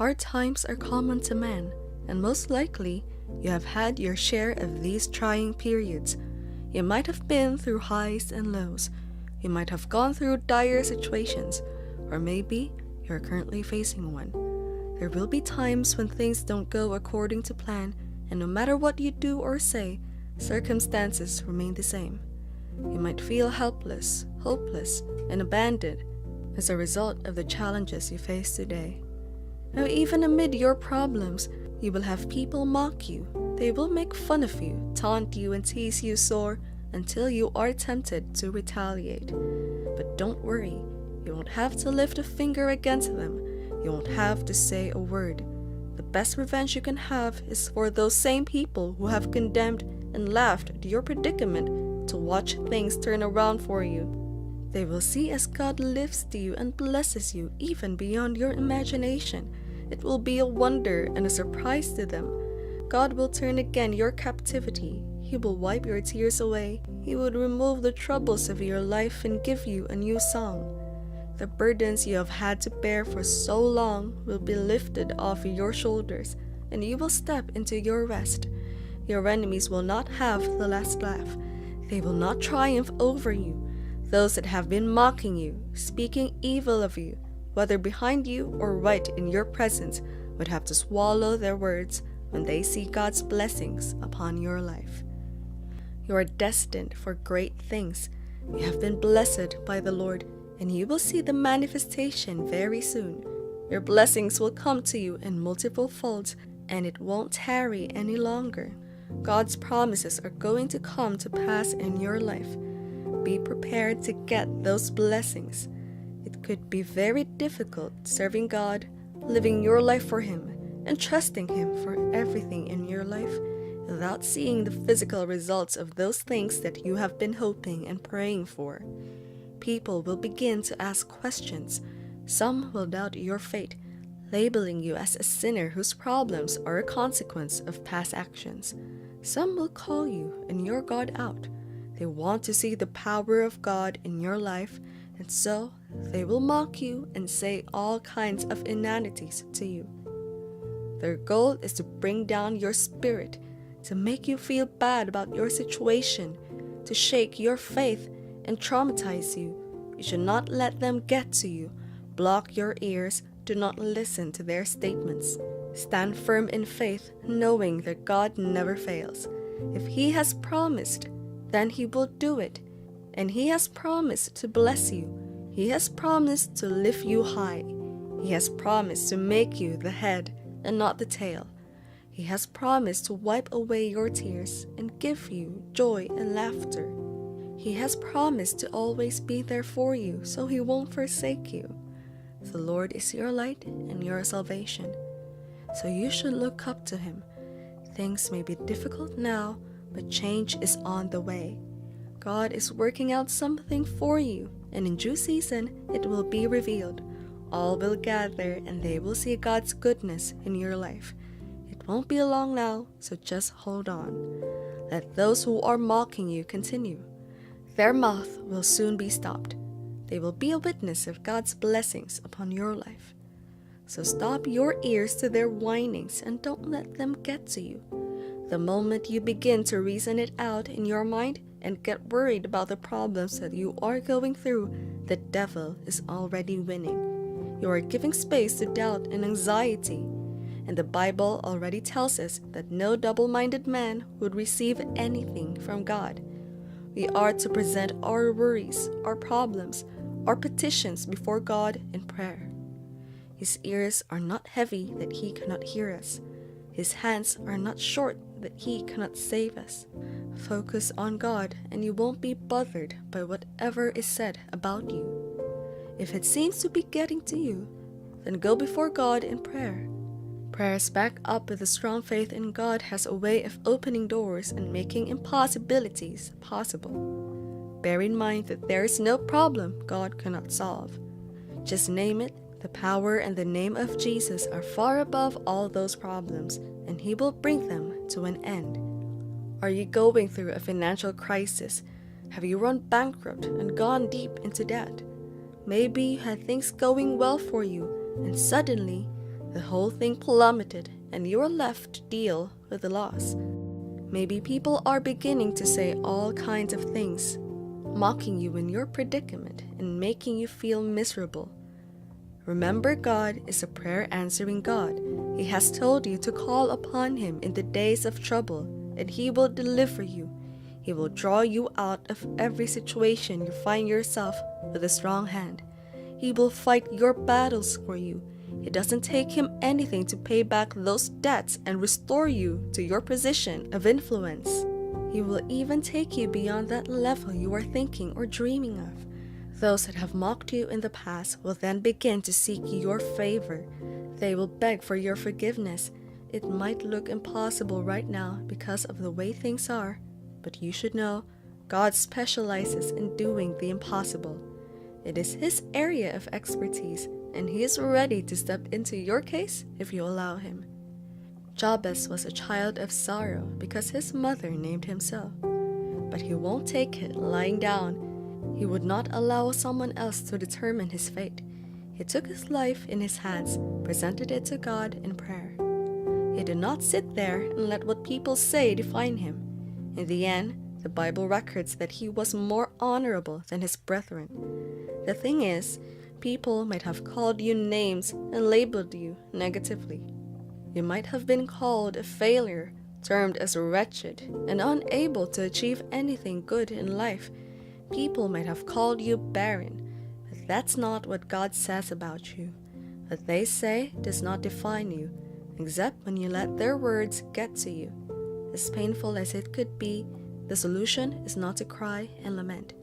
Hard times are common to man, and most likely you have had your share of these trying periods. You might have been through highs and lows. You might have gone through dire situations, or maybe you're currently facing one. There will be times when things don't go according to plan, and no matter what you do or say, circumstances remain the same. You might feel helpless, hopeless, and abandoned as a result of the challenges you face today. Now, even amid your problems, you will have people mock you. They will make fun of you, taunt you, and tease you sore until you are tempted to retaliate. But don't worry, you won't have to lift a finger against them. You won't have to say a word. The best revenge you can have is for those same people who have condemned and laughed at your predicament to watch things turn around for you. They will see as God lifts you and blesses you even beyond your imagination. It will be a wonder and a surprise to them. God will turn again your captivity. He will wipe your tears away. He will remove the troubles of your life and give you a new song. The burdens you have had to bear for so long will be lifted off your shoulders, and you will step into your rest. Your enemies will not have the last laugh. They will not triumph over you. Those that have been mocking you, speaking evil of you, whether behind you or right in your presence, would have to swallow their words when they see God's blessings upon your life. You are destined for great things. You have been blessed by the Lord, and you will see the manifestation very soon. Your blessings will come to you in multiple folds, and it won't tarry any longer. God's promises are going to come to pass in your life. Be prepared to get those blessings. It could be very difficult serving God, living your life for Him, and trusting Him for everything in your life without seeing the physical results of those things that you have been hoping and praying for. People will begin to ask questions. Some will doubt your fate, labeling you as a sinner whose problems are a consequence of past actions. Some will call you and your God out. They want to see the power of God in your life, and so they will mock you and say all kinds of inanities to you. Their goal is to bring down your spirit, to make you feel bad about your situation, to shake your faith and traumatize you. You should not let them get to you. Block your ears. Do not listen to their statements. Stand firm in faith, knowing that God never fails. If He has promised, then He will do it. And He has promised to bless you. He has promised to lift you high. He has promised to make you the head and not the tail. He has promised to wipe away your tears and give you joy and laughter. He has promised to always be there for you, so He won't forsake you. The Lord is your light and your salvation, so you should look up to Him. Things may be difficult now, but change is on the way. God is working out something for you, and in due season it will be revealed. All will gather, and they will see God's goodness in your life. It won't be long now, so just hold on. Let those who are mocking you continue. Their mouth will soon be stopped. They will be a witness of God's blessings upon your life. So stop your ears to their whinings and don't let them get to you. The moment you begin to reason it out in your mind and get worried about the problems that you are going through, the devil is already winning. You are giving space to doubt and anxiety. And the Bible already tells us that no double-minded man would receive anything from God. We are to present our worries, our problems, our petitions before God in prayer. His ears are not heavy that He cannot hear us. His hands are not short that He cannot save us. Focus on God and you won't be bothered by whatever is said about you. If it seems to be getting to you, then go before God in prayer. Prayers backed up with a strong faith in God has a way of opening doors and making impossibilities possible. Bear in mind that there is no problem God cannot solve. Just name it. The power and the name of Jesus are far above all those problems, and He will bring them to an end. Are you going through a financial crisis? Have you run bankrupt and gone deep into debt? Maybe you had things going well for you, and suddenly The whole thing plummeted, and you are left to deal with the loss. Maybe people are beginning to say all kinds of things, mocking you in your predicament and making you feel miserable. Remember, God is a prayer-answering God. He has told you to call upon Him in the days of trouble, and He will deliver you. He will draw you out of every situation you find yourself with a strong hand. He will fight your battles for you. It doesn't take Him anything to pay back those debts and restore you to your position of influence. He will even take you beyond that level you are thinking or dreaming of. Those that have mocked you in the past will then begin to seek your favor. They will beg for your forgiveness. It might look impossible right now because of the way things are, but you should know God specializes in doing the impossible. It is His area of expertise, and He is ready to step into your case if you allow Him. Jabez was a child of sorrow because his mother named him so. But he won't take it lying down. He would not allow someone else to determine his fate. He took his life in his hands, presented it to God in prayer. He did not sit there and let what people say define him. In the end, the Bible records that he was more honorable than his brethren. The thing is, people might have called you names and labeled you negatively. You might have been called a failure, termed as wretched, and unable to achieve anything good in life. People might have called you barren, but that's not what God says about you. What they say does not define you, except when you let their words get to you. As painful as it could be, the solution is not to cry and lament.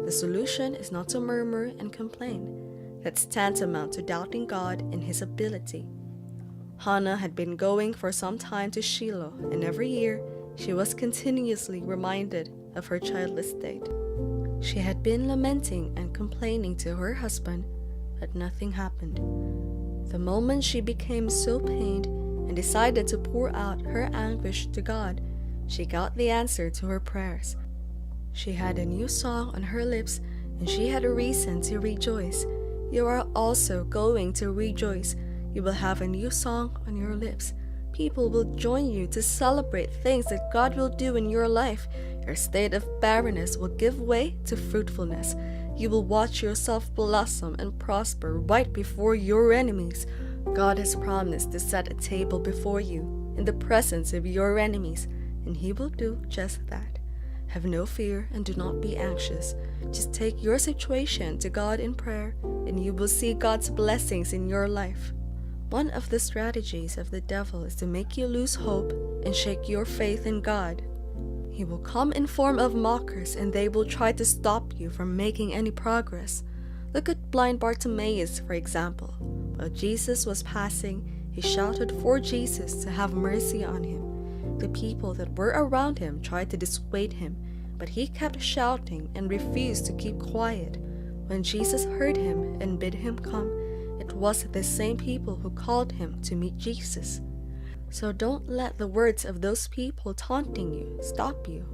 The solution is not to murmur and complain. That's tantamount to doubting God and His ability. Hannah had been going for some time to Shiloh, and every year she was continuously reminded of her childless state. She had been lamenting and complaining to her husband, but nothing happened. The moment she became so pained and decided to pour out her anguish to God, she got the answer to her prayers. She had a new song on her lips, and she had a reason to rejoice. You are also going to rejoice. You will have a new song on your lips. People will join you to celebrate things that God will do in your life. Your state of barrenness will give way to fruitfulness. You will watch yourself blossom and prosper right before your enemies. God has promised to set a table before you in the presence of your enemies, and He will do just that. Have no fear and do not be anxious. Just take your situation to God in prayer, and you will see God's blessings in your life. One of the strategies of the devil is to make you lose hope and shake your faith in God. He will come in form of mockers, and they will try to stop you from making any progress. Look at blind Bartimaeus, for example. While Jesus was passing, he shouted for Jesus to have mercy on him. The people that were around him tried to dissuade him, but he kept shouting and refused to keep quiet. When Jesus heard him and bid him come, it was the same people who called him to meet Jesus. So don't let the words of those people taunting you stop you.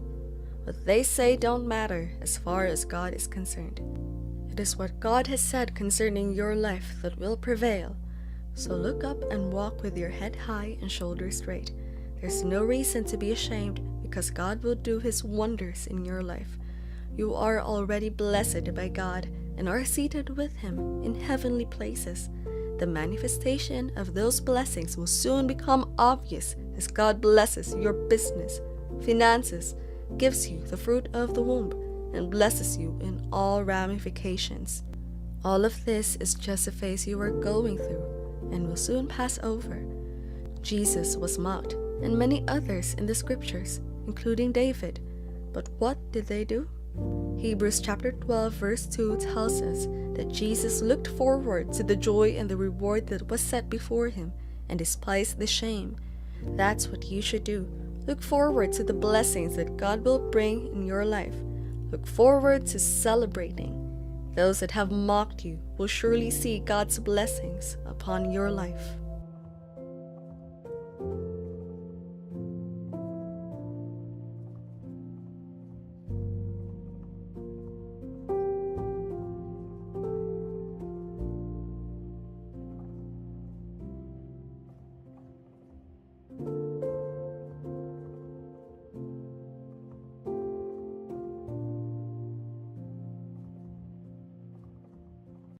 What they say don't matter as far as God is concerned. It is what God has said concerning your life that will prevail. So look up and walk with your head high and shoulders straight. There's no reason to be ashamed because God will do His wonders in your life. You are already blessed by God and are seated with Him in heavenly places. The manifestation of those blessings will soon become obvious as God blesses your business, finances, gives you the fruit of the womb, and blesses you in all ramifications. All of this is just a phase you are going through and will soon pass over. Jesus was mocked, and many others in the scriptures, including David. But what did they do? Hebrews chapter 12 verse 2 tells us that Jesus looked forward to the joy and the reward that was set before Him and despised the shame. That's what you should do. Look forward to the blessings that God will bring in your life. Look forward to celebrating. Those that have mocked you will surely see God's blessings upon your life.